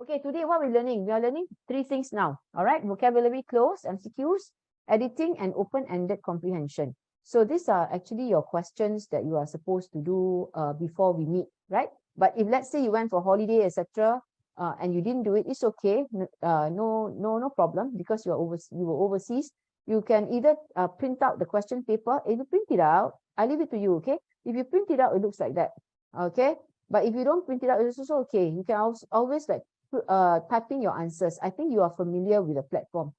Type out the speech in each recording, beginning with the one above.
Okay, today what we're learning? We are learning 3 things now. All right, vocabulary close, MCQs, editing, and open-ended comprehension. So these are actually your questions that you are supposed to do before we meet, right? But if let's say you went for holiday, etc., and you didn't do it, it's okay. No problem, because you were overseas. You can either print out the question paper. If you print it out, I leave it to you, okay? If you print it out, it looks like that, okay? But if you don't print it out, it's also okay. You can always like typing your answers. I think you are familiar with the platform.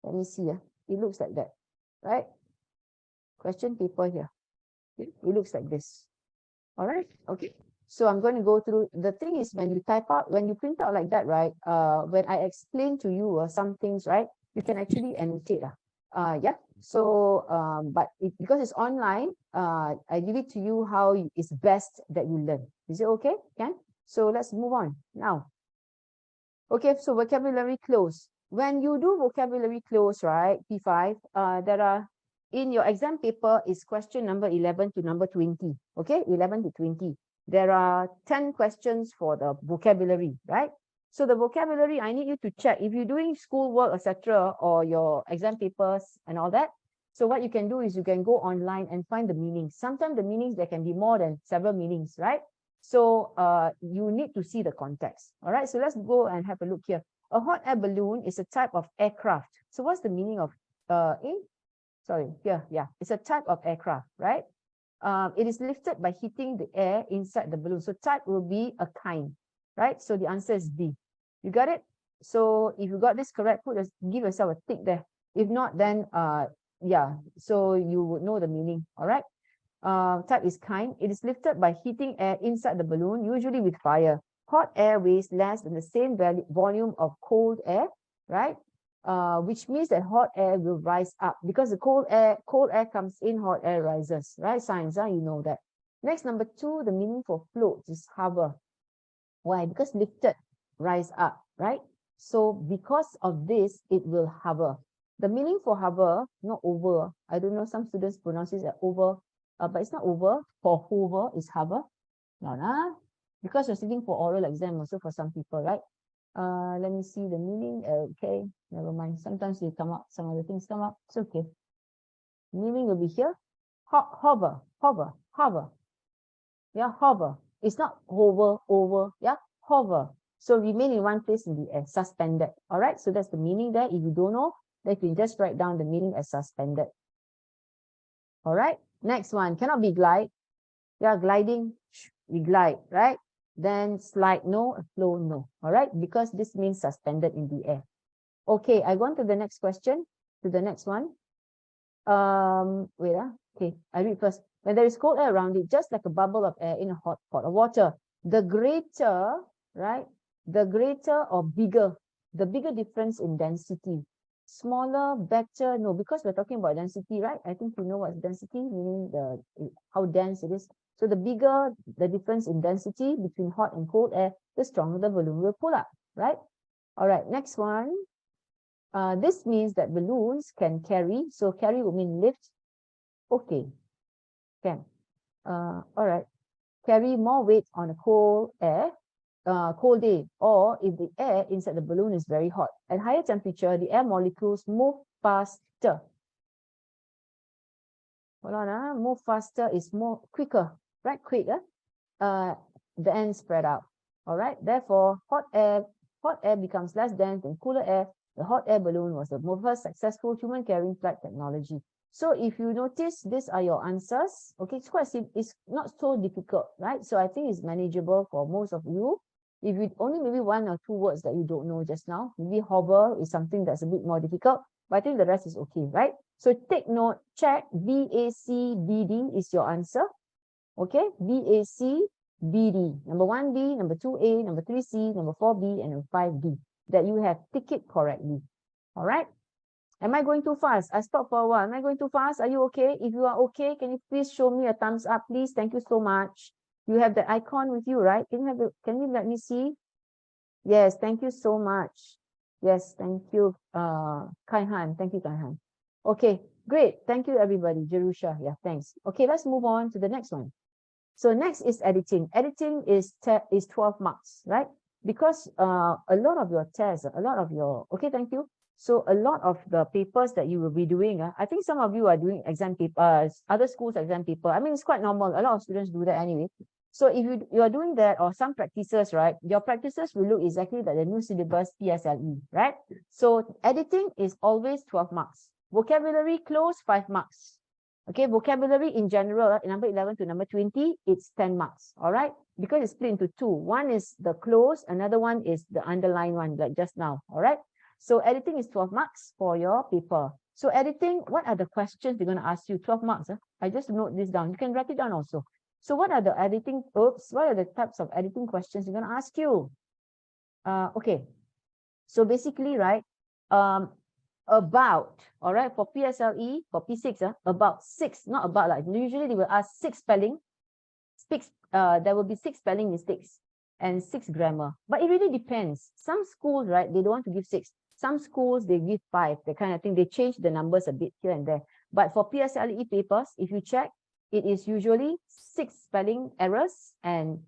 Let me see. It looks like that, right? Question paper here. It looks like this. All right. Okay. So I'm going to go through. The thing is, when you type out, when you print out like that, right? When I explain to you some things, right? You can actually annotate. Yeah. So, but because it's online, I give it to you how it's best that you learn. Is it okay? Can? So let's move on now. Okay, so vocabulary close. When you do vocabulary close, right, P5, there are, in your exam paper is question number 11 to number 20, okay, 11 to 20. There are 10 questions for the vocabulary, right? So the vocabulary, I need you to check if you're doing schoolwork, etc., or your exam papers and all that. So what you can do is you can go online and find the meanings. Sometimes the meanings, there can be more than several meanings, right? So you need to see the context. All right, so let's go and have a look here. A hot air balloon is a type of aircraft. So what's the meaning of it's a type of aircraft, right? It is lifted by heating the air inside the balloon. So type will be a kind, right? So the answer is B. You got it? So if you got this correct, give yourself a tick there. If not, then yeah, so you would know the meaning. All right. Type is kind. It is lifted by heating air inside the balloon, usually with fire. Hot air weighs less than the same volume of cold air, right? Which means that hot air will rise up, because the cold air comes in, hot air rises, right? Science, you know that. Next, number 2, the meaning for float is hover. Why? Because lifted, rise up, right? So because of this, it will hover. The meaning for hover, not over. I don't know, some students pronounce it as over. But it's not over. For hover is hover. No, because you're sitting for oral exam also for some people, right? Let me see the meaning. Okay, never mind. Sometimes they come up, some other things come up. It's okay. Meaning will be here. Hover. Yeah, hover. It's not hover, over. Yeah, hover. So remain in one place in the air, suspended. All right, so that's the meaning there. If you don't know, then you can just write down the meaning as suspended. All right. Next one, cannot be glide. Yeah, gliding, we glide, right? Then slide, no. Flow, no. All right, because this means suspended in the air. Okay, I go on to the next question, to the next one. Okay, I read first. When there is cold air around it, just like a bubble of air in a hot pot of water, the greater, right? The greater or bigger, the bigger difference in density. Smaller, better, no, because we're talking about density, right? I think you know what's density, meaning how dense it is. So the bigger the difference in density between hot and cold air, the stronger the balloon will pull up, right? All right, next one. This means that balloons can carry, so carry will mean lift. Okay, can. All right, carry more weight on a cold day, or if the air inside the balloon is very hot. At higher temperature, the air molecules move faster. Hold on, move faster is more quicker, right? Quicker. Then spread out. All right. Therefore, hot air becomes less dense than cooler air. The hot air balloon was the most successful human carrying flight technology. So if you notice, these are your answers. Okay, it's quite simple. It's not so difficult, right? So I think it's manageable for most of you. If you only maybe 1 or 2 words that you don't know just now, maybe hover is something that's a bit more difficult, but I think the rest is okay, right? So take note, check BACBD is your answer. Okay, BACBD. Number 1B, number 2A, number 3C, number 4B, and number 5B. That you have ticked it correctly. All right. Am I going too fast? I stopped for a while. Am I going too fast? Are you okay? If you are okay, can you please show me a thumbs up, please? Thank you so much. You have the icon with you, right? Can you let me see? Yes, thank you so much. Yes, thank you, Kaihan. Thank you, Kaihan. Okay, great. Thank you, everybody. Jerusha, yeah, thanks. Okay, let's move on to the next one. So next is editing. Editing is 12 marks, right? because a lot of your tests, a lot of your, okay, thank you. So a lot of the papers that you will be doing, I think some of you are doing exam papers, other schools exam paper. I mean, it's quite normal. A lot of students do that anyway. So if you are doing that, or some practices, right, your practices will look exactly like the new syllabus PSLE, right? So editing is always 12 marks. Vocabulary close, 5 marks. Okay, vocabulary in general, number 11 to number 20, it's 10 marks, all right? Because it's split into two. One is the close, another one is the underlined one, like just now, all right? So editing is 12 marks for your paper. So editing, what are the questions they're going to ask you? 12 marks. I just note this down. You can write it down also. So what are the editing, what are the types of editing questions they're going to ask you? Okay. So basically, right, about, all right, for PSLE, for P6, about 6, not about, like, usually they will ask 6 spelling, there will be 6 spelling mistakes and 6 grammar, but it really depends. Some schools, right, they don't want to give 6. Some schools, they give 5, that kind of thing. They change the numbers a bit here and there. But for PSLE papers, if you check, it is usually 6 spelling errors and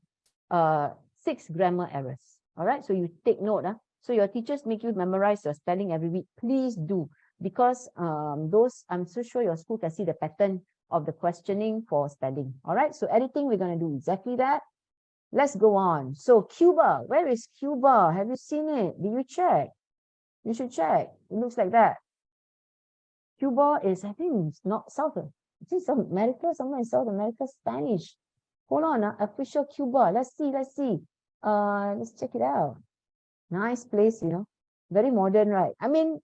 6 grammar errors. All right, so you take note. So your teachers make you memorize your spelling every week. Please do, because those, I'm so sure your school can see the pattern of the questioning for spelling. All right, so editing, we're going to do exactly that. Let's go on. So Cuba, where is Cuba? Have you seen it? Did you check? You should check. It looks like that. Cuba is, I think, it's not South. It's South America, somewhere in South America, Spanish. Hold on, official Cuba. Let's see. Let's check it out. Nice place, you know. Very modern, right? I mean,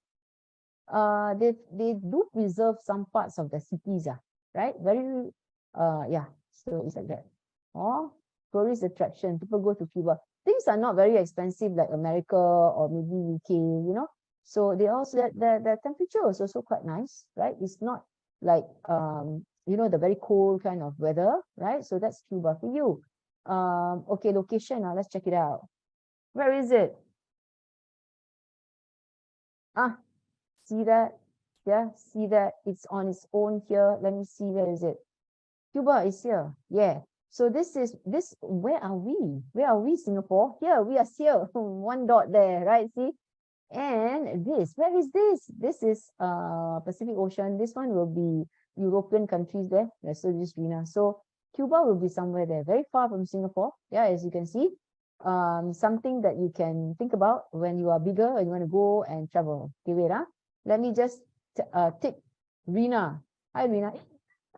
they do preserve some parts of the cities, right? Very, yeah. So it's like that. Oh, tourist attraction. People go to Cuba. Things are not very expensive like America or maybe UK, you know. So they also, the temperature is also quite nice, right? It's not like, you know, the very cold kind of weather, right? So that's Cuba for you. Okay, location. Now let's check it out. Where is it? See that? Yeah, see that? It's on its own here. Let me see, where is it? Cuba is here. Yeah. So this, where are we? Where are we, Singapore? Here, we are here. One dot there, right? See? And this, where is this? This is Pacific Ocean. This one will be European countries there. So this Rina. So Cuba will be somewhere there, very far from Singapore. Yeah, as you can see. Something that you can think about when you are bigger and you want to go and travel. Okay, wait, let me just tick Rina. Hi, Rina.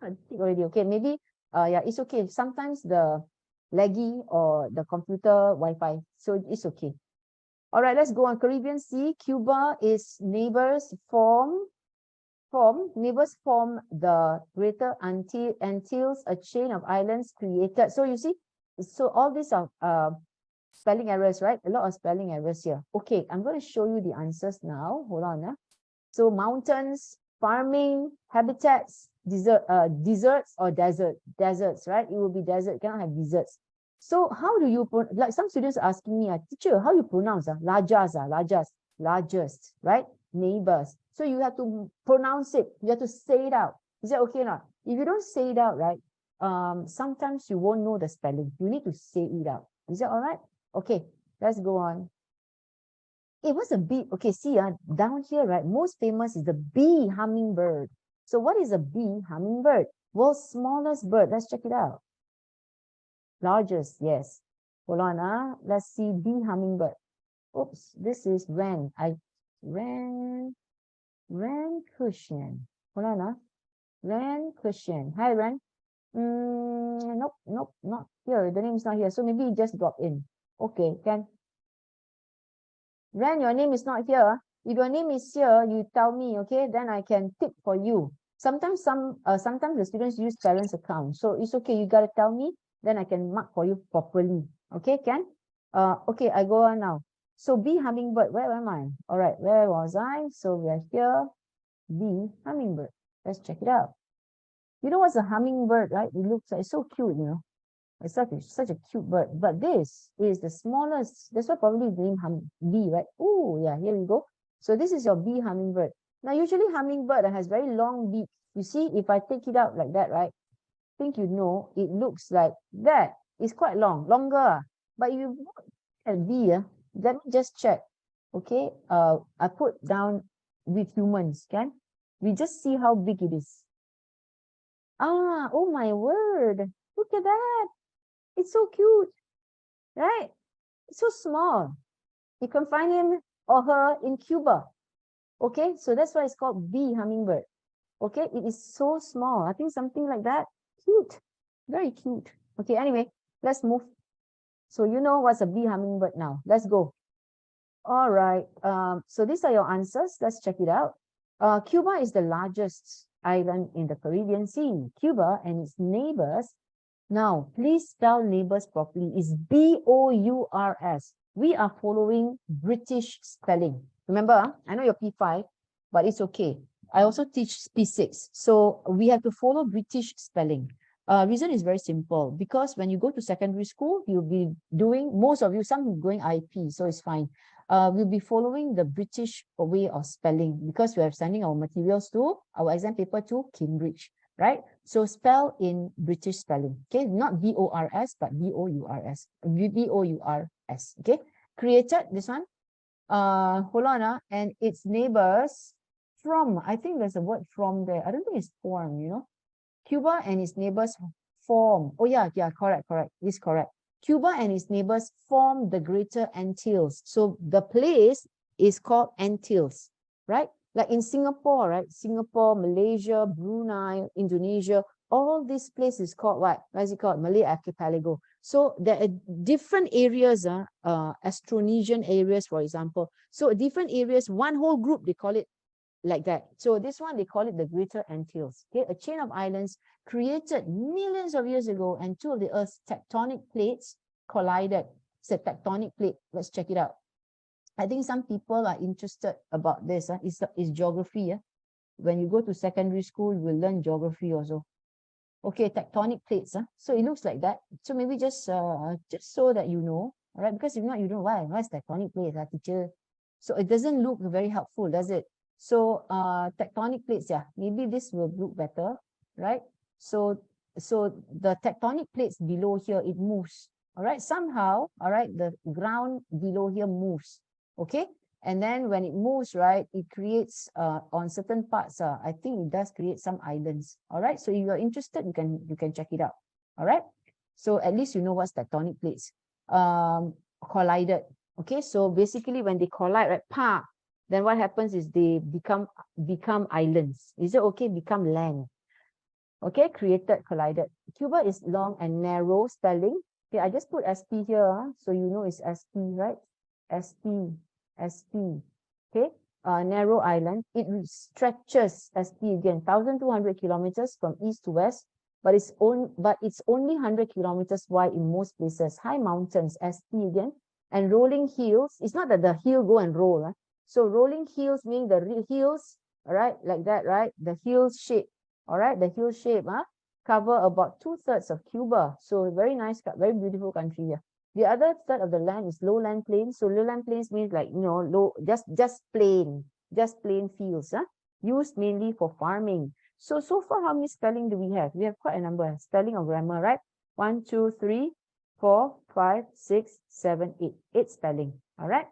Tick already. Okay, maybe, yeah, it's okay. Sometimes the laggy or the computer Wi-Fi, so it's okay. All right, let's go on. Caribbean Sea. Cuba is neighbors form the Greater Antilles, a chain of islands created. So you see, so all these are spelling errors, right? A lot of spelling errors here. Okay, I'm going to show you the answers now. Hold on. So mountains, farming, habitats, deserts or deserts, right? It will be desert, cannot have deserts. So how do you, like some students are asking me, teacher, how you pronounce largest, right? Neighbors. So you have to pronounce it. You have to say it out. Is that okay or not? If you don't say it out, right, sometimes you won't know the spelling. You need to say it out. Is that all right? Okay, let's go on. It was a bee. Okay, see, down here, right, most famous is the bee hummingbird. So what is a bee hummingbird? World's smallest bird. Let's check it out. Largest, yes. Hold on, let's see bee hummingbird. Oops, this is Wren. Wren cushion. Hold on, Wren cushion. Hi, Wren. Nope, not here. The name is not here. So maybe it just dropped in. Okay, can Ren, your name is not here. If your name is here, you tell me, okay? Then I can tick for you. Sometimes sometimes the students use parents' account. So it's okay, you gotta tell me, then I can mark for you properly. Okay, Ken? Okay, I go on now. So bee hummingbird, where am I? All right, where was I? So we're here, bee hummingbird. Let's check it out. You know what's a hummingbird, right? It looks like, it's so cute, you know. It's such a cute bird, but this is the smallest. That's why probably the name bee, right? Oh, yeah, here we go. So this is your bee hummingbird. Now, usually hummingbird has very long beak. You see, if I take it out like that, right? I think you know, it looks like that. It's quite long, longer. But you at B, let me just check. Okay, I put down with humans, can we just see how big it is? Ah, oh my word, look at that. It's so cute, right? It's so small. You can find him or her in Cuba. Okay, so that's why it's called bee hummingbird. Okay, it is so small. I think something like that. Cute, very cute. Okay, anyway, let's move. So you know what's a bee hummingbird now. Let's go. All right, so these are your answers. Let's check it out. Cuba is the largest island in the Caribbean Sea. Cuba and its neighbors. Now, please spell neighbors properly. It's B-O-U-R-S. We are following British spelling. Remember, I know you're P5, but it's okay. I also teach P6. So we have to follow British spelling. Reason is very simple. Because when you go to secondary school, you'll be doing, most of you, some going IP, so it's fine. We'll be following the British way of spelling because we are sending our materials to, our exam paper to Cambridge, right? So spell in British spelling, okay? Not B-O-R-S, but B-O-U-R-S, B-O-U-R-S, okay? Created, this one, hold on, and its neighbors from, I think there's a word from there. I don't think it's form, you know? Cuba and its neighbors form, oh yeah, correct, this is correct. Cuba and its neighbors form the Greater Antilles. So the place is called Antilles, right? Like in Singapore, right? Singapore, Malaysia, Brunei, Indonesia, all these places called what? What is it called? Malay Archipelago. So there are different areas, Austronesian areas, for example. So different areas, one whole group, they call it like that. So this one, they call it the Greater Antilles. Okay, a chain of islands created millions of years ago, and two of the Earth's tectonic plates collided. It's a tectonic plate. Let's check it out. I think some people are interested about this. It's geography. Yeah? When you go to secondary school, you will learn geography also. Okay, tectonic plates. So it looks like that. So maybe just so that you know, all right? Because if not, you don't know what's tectonic plates, teacher. So it doesn't look very helpful, does it? So tectonic plates, yeah, maybe this will look better, right? So the tectonic plates below here, it moves, all right? Somehow, all right, the ground below here moves, okay? And then when it moves, right, it creates on certain parts, I think it does create some islands, all right? So if you're interested, you can check it out, all right? So at least you know what's tectonic plates. Collided, okay? So basically when they collide, right, then what happens is they become islands. Is it okay? Become land. Okay, created, collided. Cuba is long and narrow spelling. Okay, I just put SP here, so you know it's SP, right? SP. Okay, narrow island. It stretches, SP again, 1,200 kilometers from east to west, but it's only 100 kilometers wide in most places. High mountains, SP again, and rolling hills. It's not that the hill go and roll. So rolling hills mean the hills, all right, like that, right? The hill shape, all right, the hill shape, cover about 2/3 of Cuba. So very nice, very beautiful country here. The other third of the land is lowland plains. So lowland plains means like, you know, low, just plain fields, used mainly for farming. So far, how many spelling do we have? We have quite a number. Spelling or grammar, right? 1, 2, 3, 4, 5, 6, 7, 8. 8 spelling, all right?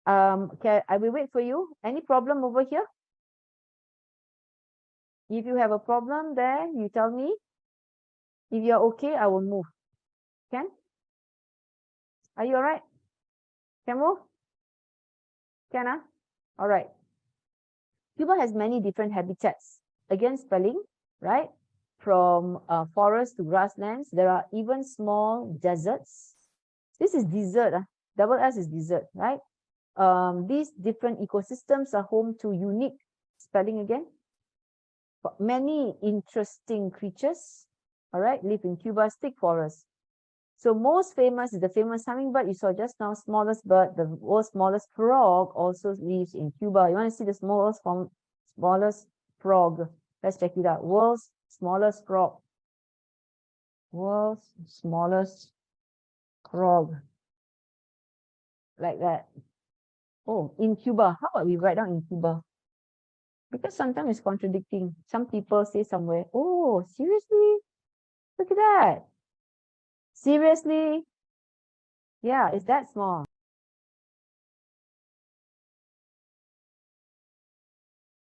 Okay, I will wait for you. Any problem over here? If you have a problem there, you tell me. If you're okay, I will move. Can? Are you all right? Can move? Can, all right. Cuba has many different habitats. Again, spelling, right? From forest to grasslands. There are even small deserts. This is desert. Double S is desert, right? These different ecosystems are home to unique, spelling again, many interesting creatures, all right, live in Cuba's thick forest. So most famous is the famous hummingbird you saw just now, smallest bird. The world's smallest frog also lives in Cuba. You want to see the smallest frog? Let's check it out. World's smallest frog. World's smallest frog. Like that. Oh, in Cuba. How about we write down in Cuba? Because sometimes it's contradicting. Some people say somewhere, oh, seriously? Look at that. Seriously? Yeah, it's that small.